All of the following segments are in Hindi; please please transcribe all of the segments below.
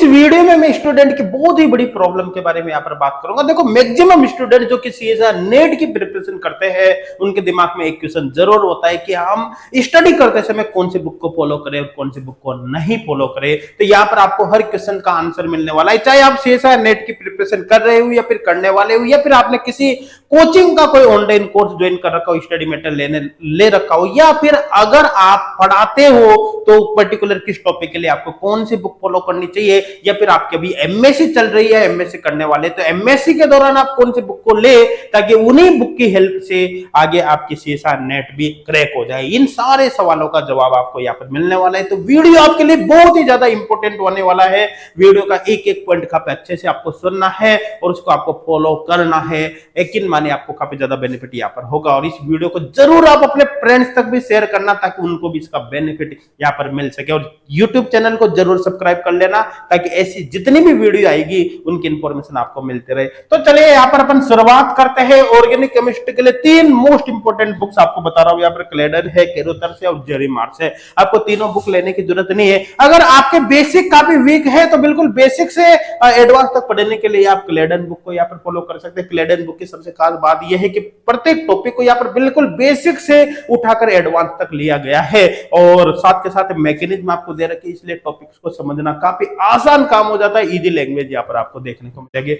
इस वीडियो में मैं स्टूडेंट की बहुत ही बड़ी प्रॉब्लम के बारे में यहाँ पर बात करूंगा। देखो, मैक्सिमम स्टूडेंट जो कि सीएसआर नेट की प्रिपरेशन करते हैं, उनके दिमाग में एक क्वेश्चन जरूर होता है कि हम स्टडी करते समय कौन सी बुक को फॉलो करें और कौन सी बुक को नहीं फॉलो करें। तो यहाँ पर आपको हर क्वेश्चन का आंसर मिलने वाला है, चाहे आप सीएसआर नेट की प्रिपरेशन कर रहे हो या फिर करने वाले हो, या फिर आपने किसी कोचिंग का कोई ऑनलाइन कोर्स ज्वाइन कर रखा हो, स्टडी मटेरियल ले रखा हो, या फिर अगर आप पढ़ाते हो तो पर्टिकुलर किस टॉपिक के लिए आपको कौन सी बुक फॉलो करनी चाहिए, या फिर आपकी अभी एमएससी चल रही है, एमएससी करने वाले तो एमएससी के दौरान आप कौन सी बुक को ले ताकि उन्हीं बुक की हेल्प से आगे आपकी सीएसआर नेट भी क्रैक हो जाए। इन सारे सवालों का जवाब आपको यहाँ पर मिलने वाला है। तो वीडियो आपके लिए बहुत ही ज्यादा इंपॉर्टेंट होने वाला है। वीडियो का एक एक पॉइंट काफी अच्छे से आपको सुनना है और उसको आपको फॉलो करना है। यकीन माने आपको काफी ज्यादा बेनिफिट यहाँ पर होगा, और इस वीडियो को जरूर आप अपने फ्रेंड्स तक भी शेयर करना ताकि उनको भी इसका बेनिफिट यहाँ पर मिल सके। और यूट्यूब चैनल को जरूर सब्सक्राइब कर लेना ताकि ऐसी जितनी भी वीडियो आएगी उनकी इंफॉर्मेशन आपको मिलते रहे। तो चलिए यहाँ पर अपन शुरुआत करते हैं। ऑर्गेनिक केमिस्ट्री के लिए 3 मोस्ट इंपोर्टेंट बुक्स आपको बता रहा हूँ। यहाँ पर क्लेडन है, केरोथर्स है और जेरी मार्क्स है। आपको तीनों बुक लेने की जरूरत नहीं है। अगर आपके बेसिक काफी वीक है तो बिल्कुल बेसिक से एडवांस तक पढ़ने के लिए आप क्लेडन बुक को यहाँ पर फॉलो कर सकते हैं। क्लेडन बुक की सबसे खास बात यह है कि प्रत्येक टॉपिक को यहाँ पर बिल्कुल बेसिक से उठाकर एडवांस तक लिया गया है, और साथ के साथ मैकेनिज्म आपको दे रखी है, इसलिए टॉपिक्स को समझना काफी आसान काम हो जाता है। इजी लैंग्वेज यहाँ पर आपको देखने को मिलेगी।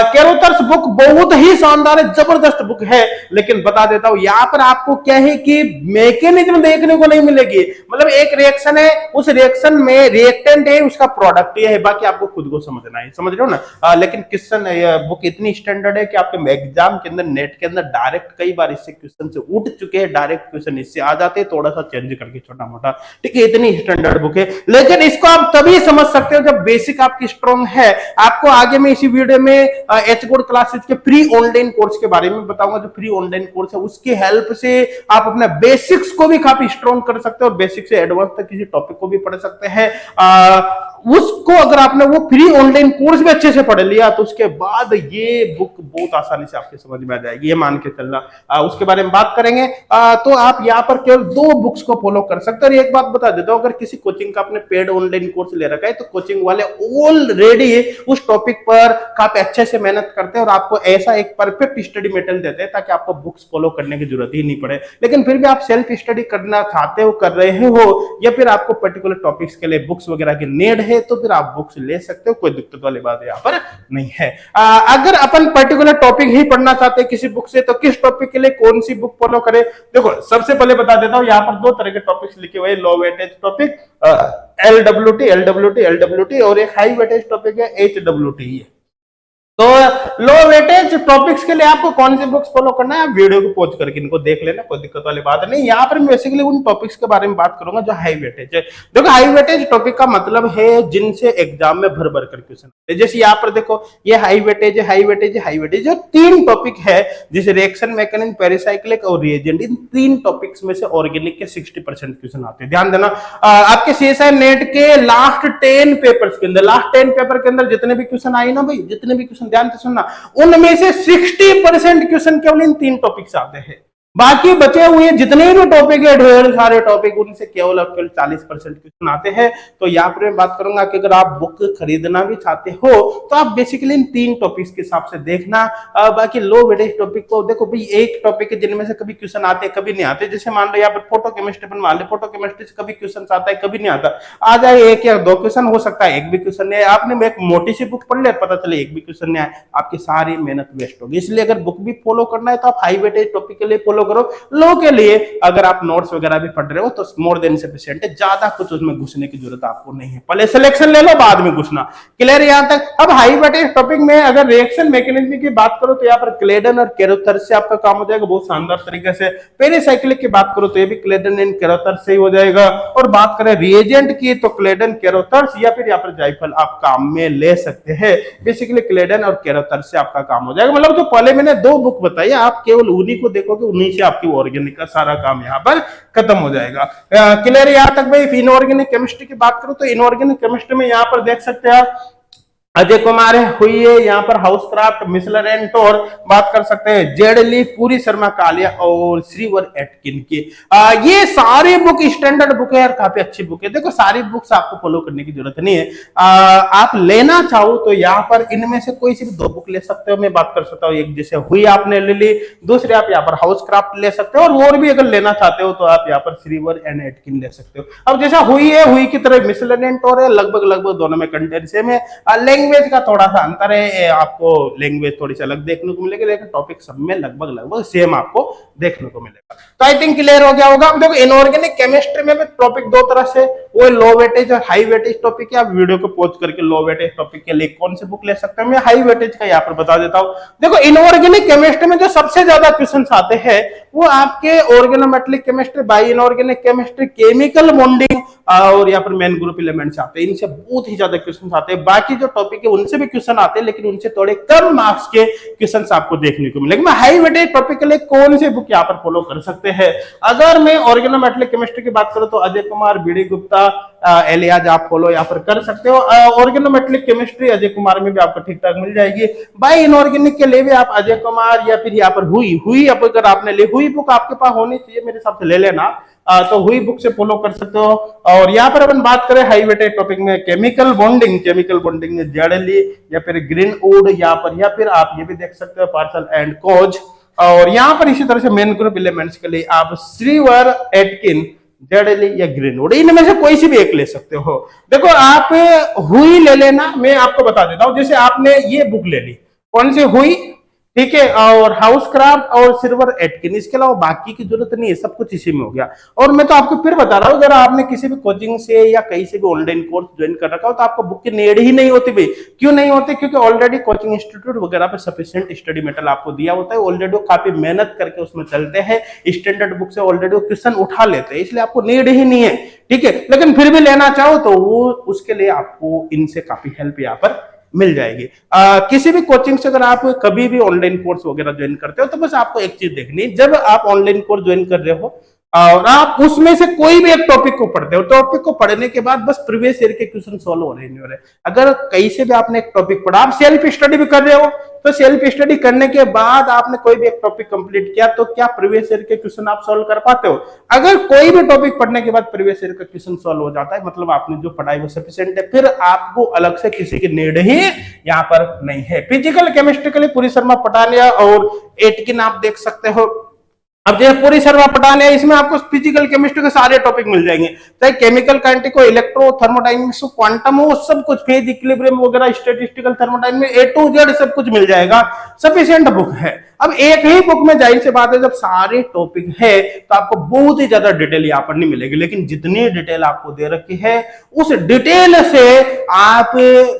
केरोथर्स बुक बहुत ही शानदार है, जबरदस्त बुक है, लेकिन बता देता हूं यहाँ पर आपको क्या है कि मैकेनिज्म देखने को नहीं मिलेगी। मतलब एक रिएक्शन है, उस रिएक्शन में रिएक्टेंट है, उसका प्रोडक्ट ये है, बाकी आपको खुद को समझना है, समझ रहे हो ना। लेकिन क्वेश्चन बुक इतनी स्टैंडर्ड है कि आपके एग्जाम के अंदर नेट के अंदर डायरेक्ट कई बार इससे क्वेश्चन से उठ चुके हैं, डायरेक्ट क्वेश्चन इससे आ जाते हैं, थोड़ा सा चेंज करके छोटा मोटा, ठीक है। इतनी स्टैंडर्ड बुक है, लेकिन इसको आप तभी समझ सकते हो जब बेसिक आपकी स्ट्रॉन्ग है। आपको आगे में इसी वीडियो में एच कोड क्लासेस के फ्री ऑनलाइन कोर्स के बारे में बताऊंगा। जो फ्री ऑनलाइन कोर्स है उसकी हेल्प से आप अपने बेसिक्स को भी काफी स्ट्रॉन्ग कर सकते हो और बेसिक से एडवांस तक किसी टॉपिक को भी पढ़ सकते हैं। उसको अगर आपने वो फ्री ऑनलाइन कोर्स भी अच्छे से पढ़ लिया तो उसके बाद ये बुक बहुत आसानी से आपके समझ में आ जाएगी, ये मान के चलना। उसके बारे में बात करेंगे। तो आप यहाँ पर केवल 2 बुक्स को फॉलो कर सकते हो। और एक बात बता देता हूं, अगर किसी कोचिंग का आपने पेड ऑनलाइन कोर्स ले रखा है तो कोचिंग वाले ऑलरेडी उस टॉपिक पर काफी अच्छे से मेहनत करते हैं और आपको ऐसा एक परफेक्ट स्टडी मटेरियल देते हैं ताकि आपको बुक्स फॉलो करने की जरूरत ही नहीं पड़े। लेकिन फिर भी आप सेल्फ स्टडी करना चाहते हो, कर रहे हो, या फिर आपको पर्टिकुलर टॉपिक्स के लिए बुक्स वगैरह की नीड है तो फिर आप बुक्स ले सकते हो, कोई दिक्कत वाली बात यहाँ पर नहीं है। अगर अपन पर्टिकुलर टॉपिक ही पढ़ना चाहते हैं किसी बुक से तो किस टॉपिक के लिए कौन सी बुक फॉलो करें। देखो, सबसे पहले बता देता हूं, यहाँ पर 2 तरह के टॉपिक्स लिखे हुए हैं। लो वेटेज टॉपिक एलडब्ल्यूटी और एक हाई वेटेज टॉपिक है एचडब्ल्यूटी। तो लो वेटेज टॉपिक्स के लिए आपको कौन सी बुक्स फॉलो करना है, वीडियो को पॉज करके इनको देख लेना, कोई दिक्कत वाली बात नहीं। यहाँ पर मैं बेसिकली उन टॉपिक्स के बारे में बात करूंगा जो हाई वेटेज है। देखो, हाई वेटेज टॉपिक का मतलब है जिनसे एग्जाम में भर भर कर क्वेश्चन आते हैं। जैसे यहाँ पर देखो, ये हाई वेटेज है, हाई वेटेज है, हाई वेटेज, जो 3 टॉपिक है, जैसे रिएक्शन मैकेनिज्म, पेरिसाइक्लिक और रिएजेंट, इन 3 टॉपिक्स में से ऑर्गेनिक के 60% क्वेश्चन आते हैं। ध्यान देना, आपके सीएसआर नेट के लास्ट 10 पेपर्स के अंदर, लास्ट 10 पेपर के अंदर जितने भी क्वेश्चन आए ना भाई, जितने भी क्वेश्चन ध्यान से सुनना, उनमें से 60% क्वेश्चन केवल इन 3 टॉपिक से आते हैं। बाकी बचे हुए जितने भी टॉपिक है, ढेर सारे टॉपिक, उनसे केवल 40% क्वेश्चन आते हैं। तो यहाँ पर मैं बात करूंगा कि अगर आप बुक खरीदना भी चाहते हो तो आप बेसिकली इन 3 टॉपिक्स के हिसाब से देखना। बाकी लो वेटेज टॉपिक को देखो भाई, एक टॉपिक है जिनमें से कभी क्वेश्चन आते हैं, कभी नहीं आते। जैसे मान लो यहाँ पर फोटो केमिस्ट्री बनवा ले, फोटो केमिस्ट्री से कभी क्वेश्चन आता है, कभी नहीं आता। आ जाए 1 या 2 क्वेश्चन, हो सकता है 1 भी क्वेश्चन नहीं है। आपने एक मोटी सी बुक पढ़ ले, पता चले 1 भी क्वेश्चन नहीं आए, आपकी सारी मेहनत वेस्ट होगी। इसलिए अगर बुक भी फॉलो करना है तो आप हाई वेटेज टॉपिक के लिए फॉलो करो। लो के लिए अगर आप नोट्स वगैरह भी पढ़ रहे हो तो मोर देन सफिशिएंट है, ज्यादा कुछ उसमें घुसने की जरूरत आपको नहीं है। पहले सिलेक्शन ले लो, बाद में घुसना। क्लियर है यहां तक। अब हाई वेटेज टॉपिक में अगर रिएक्शन मैकेनिज्म की बात करो तो यहाँ पर क्लेडन और केरोथर्स से आपका काम हो जाएगा बहुत शानदार तरीके से। पेरिसाइक्लिक की बात करो तो ये भी क्लेडन एंड केरोथर्स से ही हो जाएगा। और बात करें रिएजेंट की तो क्लेडन, केरोथर्स या फिर यहाँ पर जायफल आप काम में ले सकते हैं। बेसिकली क्लेडन और केरोथर्स से आपका काम हो जाएगा। मतलब जो पहले मैंने 2 बुक बताई, आप केवल उन्हीं को देखोगे, उन्हीं से आपकी ऑर्गेनिक का सारा काम यहाँ पर खत्म हो जाएगा। क्लियर यहां तक भाई। इनऑर्गेनिक केमिस्ट्री की बात करो तो इनऑर्गेनिक केमिस्ट्री में यहाँ पर देख सकते हैं आप अजय कुमार है, हुई है, यहाँ पर हाउस क्राफ्ट, मिसलर एंड टोर बात कर सकते हैं, जेडली, पूरी शर्मा कालिया और श्रीवर एटकिन की। ये सारी बुक स्टैंडर्ड बुक है यार, काफी अच्छी बुक है। देखो सारी बुक्स आपको फॉलो करने की जरूरत नहीं है। आप लेना चाहो तो यहाँ पर इनमें से कोई सी भी 2 बुक ले सकते हो। मैं बात कर सकता हूँ, एक जैसे हुई आपने ले ली, दूसरी आप यहाँ पर हाउस क्राफ्ट ले सकते हो, और भी अगर लेना चाहते हो तो आप यहाँ पर श्रीवर एंड एटकिन ले सकते हो। अब जैसा हुई है, हुई की तरह मिसलर एंड टोर है, लगभग लगभग दोनों में कंटेंट सेम है। लैंग्वेज का थोड़ा सा अंतर है, आपको लैंग्वेज थोड़ी सी अलग देखने को मिलेगी, लेकिन टॉपिक सब में लगभग लगभग सेम आपको देखने को मिलेगा। तो आई थिंक क्लियर हो गया होगा। अब देखो इनऑर्गेनिक केमिस्ट्री में भी टॉपिक 2 तरह से, वो लो वेटेज और हाई वेटेज टॉपिक है। आप वीडियो को पॉज करके लो वेटेज टॉपिक के लिए कौन सी बुक ले सकते हैं, मैं हाई वेटेज का यहाँ पर बता देता हूँ। देखो इनऑर्गेनिक केमिस्ट्री में जो सबसे ज्यादा क्वेश्चन आते हैं वो आपके organometallic chemistry, by inorganic chemistry, chemical bonding और यहाँ पर मेन ग्रुप एलिमेंट्स आते हैं। इनसे बहुत ही ज्यादा क्वेश्चन आते हैं। बाकी जो टॉपिक है उनसे भी क्वेश्चन आते हैं, लेकिन उनसे थोड़े कम मार्क्स के क्वेश्चंस आपको देखने को मिलेंगे। मैं हाई वेटेज टॉपिक के लिए कौन सी बुक यहाँ पर फॉलो कर सकते हैं? अगर मैं ऑर्गेनोमेटेलिक केमिस्ट्री की बात करूं तो अजय कुमार, बीडी गुप्ता, एलियाज आप फॉलो यहाँ पर कर सकते हो। ऑर्गेनोमेटेलिक केमिस्ट्री अजय कुमार में भी आपको ठीक ठाक मिल जाएगी। बाई इनऑर्गेनिक के लिए भी आप अजय कुमार या फिर यहाँ पर हुई अगर आपने ली, हुई बुक आपके पास होनी चाहिए मेरे हिसाब से, ले लेना। तो हुई बुक से फॉलो कर सकते हो। और यहाँ पर अपन बात करें हाई वेटेज टॉपिक में केमिकल बॉन्डिंग में जेडली या फिर ग्रीनवुड यहाँ पर, या फिर आप ये भी देख सकते हो पार्सल एंड कोज। और यहाँ पर इसी तरह से मेन ग्रुप एलिमेंट्स के लिए आप श्रीवर एटकिन, जेडली या ग्रीनवुड, इनमें से कोई सी भी एक ले सकते हो। देखो आप हुई ले लेना, मैं आपको बता देता हूँ। जैसे आपने ये बुक ले ली, कौन सी हुई, ठीक है, और हाउस क्राफ्ट और सिल्वर एटकिन, इसके अलावा बाकी की जरूरत नहीं है, सब कुछ इसी में हो गया। और मैं तो आपको फिर बता रहा हूँ, अगर आपने किसी भी कोचिंग से या कहीं से भी ऑनलाइन कोर्स ज्वाइन कर रखा हो तो आपको बुक की नीड ही नहीं होती भाई। क्यों नहीं होती? क्योंकि ऑलरेडी कोचिंग इंस्टीट्यूट वगैरह पे सफिशिएंट स्टडी मटेरियल आपको दिया होता है, ऑलरेडी काफी मेहनत करके उसमें चलते हैं, स्टैंडर्ड बुक से ऑलरेडी क्वेश्चन उठा लेते हैं, इसलिए आपको नीड ही नहीं है, ठीक है। लेकिन फिर भी लेना चाहो तो वो उसके लिए आपको इनसे काफी हेल्प यहाँ पर मिल जाएगी। किसी भी कोचिंग से अगर आप कभी भी ऑनलाइन कोर्स वगैरह ज्वाइन करते हो तो बस आपको एक चीज देखनी, जब आप ऑनलाइन कोर्स ज्वाइन कर रहे हो और आप उसमें से कोई भी एक टॉपिक को पढ़ते हो, टॉपिक को पढ़ने के बाद बस प्रीवियस ईयर के क्वेश्चन सॉल्व हो रहे नहीं हो रहे। अगर कहीं से भी आपने एक टॉपिक पढ़ा, आप सेल्फ स्टडी भी कर रहे हो, तो सेल्फ स्टडी करने के बाद आपने कोई भी एक टॉपिक कंप्लीट किया तो क्या प्रीवियस ईयर के क्वेश्चन आप सॉल्व कर पाते हो? अगर कोई भी टॉपिक पढ़ने के बाद प्रीवियस ईयर का क्वेश्चन सॉल्व हो जाता है, मतलब आपने जो पढ़ाई वो सफिशिएंट है, फिर आपको अलग से किसी की नीड ही यहाँ पर नहीं है। फिजिकल केमिस्ट्री के लिए पूरी शर्मा पटानिया और एटकिन आप देख सकते हो। अब जैसे पूरी शर्मा पटाने, इसमें आपको फिजिकल केमिस्ट्री के सारे टॉपिक मिल जाएंगे, चाहे केमिकल काइनेटिक हो, इलेक्ट्रो थर्मोडायनेमिक्स हो, क्वांटम हो, सब कुछ, फेज इक्विलिब्रियम वगैरह, statistical thermodynamics, A to Z सब कुछ मिल जाएगा। सफिशिएंट बुक है। अब एक ही बुक में जाहिर सी बात है, जब सारे टॉपिक है तो आपको बहुत ही ज्यादा डिटेल यहाँ पर नहीं मिलेगी, लेकिन जितनी डिटेल आपको दे रखी है उस डिटेल से आप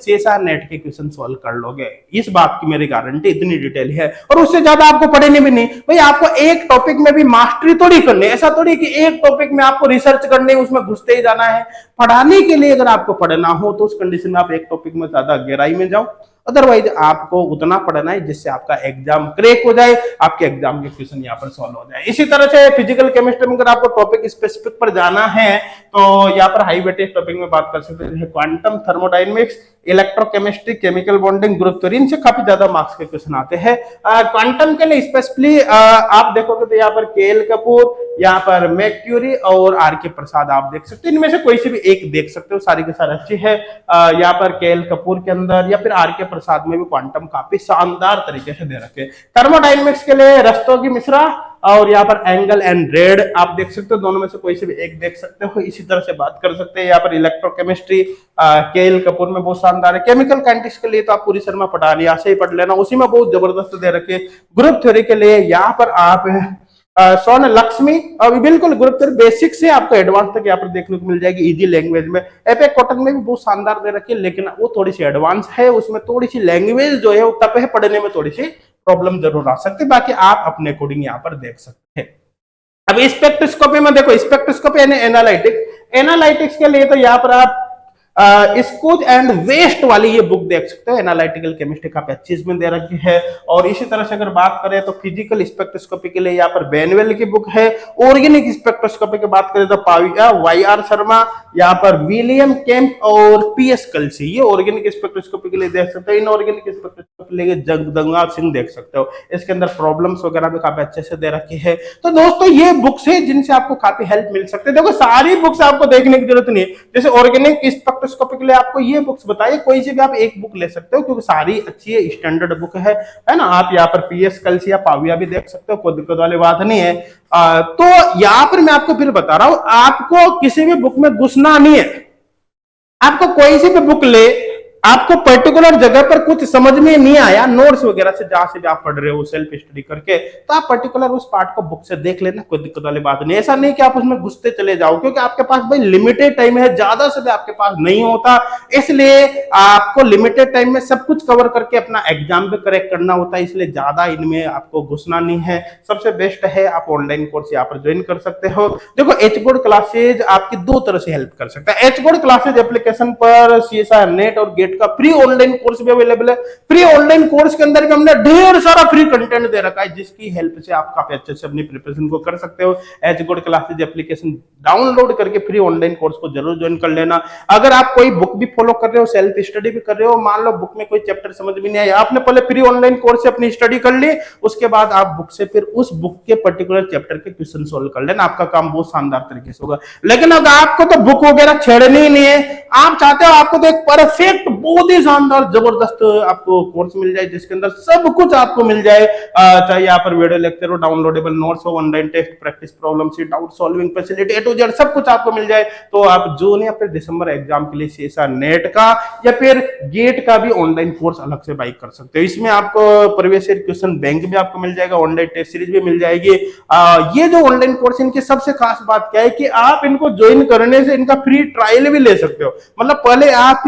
शेषा नेट के क्वेश्चन सॉल्व कर लोगे, इस बात की मेरी गारंटी, इतनी डिटेल है। और उससे ज्यादा आपको पढ़ने भी नहीं भाई, आपको एक टॉपिक में भी मास्टरी थोड़ी करनी है, ऐसा थोड़ी कि एक टॉपिक में आपको रिसर्च करनी है, उसमें घुसते ही जाना है। पढ़ाने के लिए अगर आपको पढ़ना हो तो उस कंडीशन में आप एक टॉपिक में ज्यादा गहराई में जाओ, अदरवाइज आपको उतना पढ़ना है जिससे आपका एग्जाम क्रैक हो जाए, आपके एग्जाम के क्वेश्चन यहाँ पर सॉल्व हो जाए। इसी तरह से फिजिकल केमिस्ट्री में अगर आपको टॉपिक स्पेसिफिक पर जाना है तो यहाँ पर हाई वेटेज टॉपिक में बात कर सकते हैं, quantum thermodynamics, electrochemistry, chemical bonding, group theory, इनसे काफी ज्यादा मार्क्स के क्वेश्चन आते हैं। क्वांटम के लिए स्पेशली आप देखोगे तो यहाँ पर के.एल. कपूर, यहाँ पर मैक्यूरी और आर.के. प्रसाद आप देख सकते हो, इनमें से कोई से भी एक देख सकते हो, सारी के सारी अच्छी है। यहाँ पर के.एल. कपूर के अंदर या फिर आर.के. प्रसाद में भी क्वांटम काफी शानदार तरीके से दे रखे। थर्मोडायनेमिक्स के लिए रस्तोगी मिश्रा और यहाँ पर एंगल एंड रेड आप देख सकते हो, दोनों में से कोई से भी एक देख सकते हो। इसी तरह से बात कर सकते हैं यहाँ पर इलेक्ट्रोकेमिस्ट्री के.एल. कपूर में बहुत शानदार है। केमिकल काइनेटिक्स के लिए तो आप पूरी शर्मा पटानिया से ही पढ़ लेना, उसी में बहुत जबरदस्त दे रखे। ग्रुप थ्योरी के लिए यहाँ पर आप स्वर्ण लक्ष्मी, अभी बिल्कुल ग्रुप थ्योरी बेसिक से आपको एडवांस तक यहाँ पर देखने को मिल जाएगी इजी लैंग्वेज में। एपेक कॉटन में भी बहुत शानदार दे रखी है, लेकिन वो थोड़ी सी एडवांस है, उसमें थोड़ी सी लैंग्वेज जो है वो टफ है, पढ़ने में थोड़ी सी प्रॉब्लम जरूर आ सकती है, बाकी आप अपने अकॉर्डिंग यहाँ पर देख सकते हैं। अब स्पेक्ट्रोस्कोपी में देखो, स्पेक्ट्रोस्कोपी यानी एनालिटिक्स के लिए तो यहाँ पर आप स्कूज एंड वेस्ट वाली ये बुक देख सकते हो, एनालिटिकल केमिस्ट्री काफी अच्छी इसमें दे रखी है। और इसी तरह से अगर बात करें तो फिजिकल स्पेक्ट्रोस्कोपी के लिए यहाँ पर बेनवेल की बुक है। ऑर्गेनिक स्पेक्ट्रोस्कोपी की बात करें तो वाई.आर. शर्मा, यहाँ पर विलियम केम्प और पी.एस. कल्सी, ये ऑर्गेनिक स्पेक्ट्रोस्कोपी के लिए देख सकते हो। इनऑर्गेनिक स्पेक्ट्रोस्कोपी के लिए जगदंगा सिंह देख सकते हो, इसके अंदर प्रॉब्लम्स वगैरह भी काफी अच्छे से दे रखी है। तो दोस्तों ये बुक्स है जिनसे आपको काफी हेल्प मिल सकती है। देखो सारी बुक्स आपको देखने की जरूरत नहीं है, जैसे ऑर्गेनिक स्पेक्ट्रोस्कोपी के लिए आपको ये बुक्स बताइए, कोई से भी आप एक बुक ले सकते हो क्योंकि सारी अच्छी है, स्टैंडर्ड बुक है ना। आप यहाँ पर पी.एस. कल्सी या पाविया भी देख सकते हो, कोई दिक्कत वाली बात नहीं है। तो यहाँ पर मैं आपको फिर बता रहा हूं, आपको किसी भी बुक में घुसना नहीं है। आपको कोई सी भी बुक ले, आपको पर्टिकुलर जगह पर कुछ समझ में नहीं आया, नोट्स वगैरह से जहां से भी आप पढ़ रहे हो सेल्फ स्टडी करके, तो आप पर्टिकुलर उस पार्ट को बुक से देख लेना, कोई दिक्कत वाली बात नहीं। ऐसा नहीं कि आप उसमें घुसते चले जाओ, क्योंकि आपके पास भाई लिमिटेड टाइम है, ज्यादा से भी आपके पास नहीं होता, इसलिए आपको लिमिटेड टाइम में सब कुछ कवर करके अपना एग्जाम भी करेक्ट करना होता है, इसलिए ज्यादा इनमें आपको घुसना नहीं है। सबसे बेस्ट है आप ऑनलाइन कोर्स यहाँ पर ज्वाइन कर सकते हो। देखो एच बोर्ड क्लासेज आपकी दो तरह से हेल्प कर सकता है। एच बोर्ड क्लासेज एप्लीकेशन पर CSIR नेट और गेट का फ्री ऑनलाइन कोर्स भी अवेलेबल है। फ्री ऑनलाइन कोर्स के अंदर भी हमने ढेर सारा फ्री कंटेंट दे रखा है, जिसकी हेल्प से आप काफी अच्छे से अपनी प्रिपरेशन को कर सकते हो। H board classes application download करके फ्री ऑनलाइन कोर्स को जरूर ज्वाइन कर लेना। अगर आप कोई बुक भी फॉलो कर रहे हो, सेल्फ स्टडी भी कर रहे हो, मान लो बुक में कोई चैप्टर समझ में नहीं आया, आपने पहले फ्री ऑनलाइन कोर्स से अपनी स्टडी कर ली, उसके बाद आप बुक से फिर उस बुक के पर्टिकुलर चैप्टर के क्वेश्चन सोल्व कर लेना, आपका काम बहुत शानदार तरीके से होगा। लेकिन अगर आपको तो बुक वगैरह छेड़नी ही नहीं है, आप चाहते हो आपको तो एक परफेक्ट बहुत ही शानदार जबरदस्त आपको कोर्स मिल जाए, जिसके अंदर सब कुछ आपको मिल जाए, चाहे यहाँ पर वीडियो लेक्चर हो, डाउनलोडेबल नोट्स हो, online test, practice problem sheet, doubt solving facility, A to Z सब कुछ आपको मिल जाए, तो आप जून या फिर दिसंबर एग्जाम के लिए CSIR नेट का या फिर गेट का भी ऑनलाइन कोर्स अलग से बाई कर सकते हो। इसमें आपको प्रीवियस ईयर क्वेश्चन बैंक भी आपको मिल जाएगा, ऑनलाइन टेस्ट सीरीज भी मिल जाएगी। ये जो ऑनलाइन कोर्स, इनकी सबसे खास बात क्या है कि आप इनको ज्वाइन करने से इनका फ्री ट्रायल भी ले सकते हो। मतलब पहले आप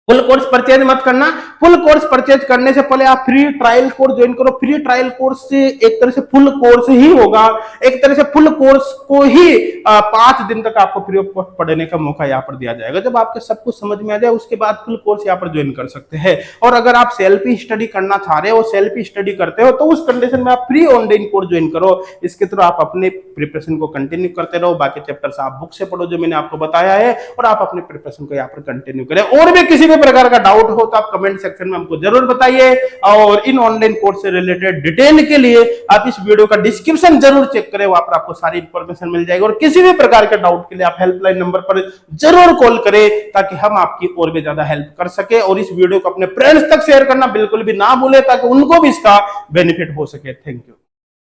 फुल कोर्स परचेज मत करना, फुल कोर्स परचेज करने से पहले आप फ्री ट्रायल कोर्स ज्वाइन करो। फ्री ट्रायल कोर्स से एक तरह से फुल कोर्स ही होगा, एक तरह से फुल कोर्स को ही 5 दिन तक आपको फ्री ऑफ कॉस्ट पढ़ने का मौका यहाँ पर दिया जाएगा। जब आपके सब कुछ समझ में आ जाए उसके बाद फुल कोर्स यहाँ पर ज्वाइन कर सकते हैं। और अगर आप सेल्फ स्टडी करना चाह रहे हो, सेल्फ स्टडी करते हो, तो उस कंडीशन में आप फ्री ऑनलाइन कोर्स ज्वाइन करो। इसके थ्रू आप अपने प्रिपरेशन को कंटिन्यू करते रहो, बाकी चैप्टर्स आप बुक से पढ़ो जो मैंने आपको बताया है, और आप अपने प्रिपरेशन को यहाँ पर कंटिन्यू करें। और भी किसी भी प्रकार का डाउट हो तो आप कमेंट सेक्शन में हमको जरूर बताइए। और इन ऑनलाइन कोर्स से रिलेटेड डिटेल के लिए आप इस वीडियो का डिस्क्रिप्शन जरूर चेक करें, वहां पर आपको सारी इंफॉर्मेशन मिल जाएगी। और किसी भी प्रकार के डाउट के लिए आप हेल्पलाइन नंबर पर जरूर कॉल करें, ताकि हम आपकी और भी ज्यादा हेल्प कर सके। और इस वीडियो को अपने फ्रेंड्स तक शेयर करना बिल्कुल भी ना भूले, ताकि उनको भी इसका बेनिफिट हो सके। Thank you.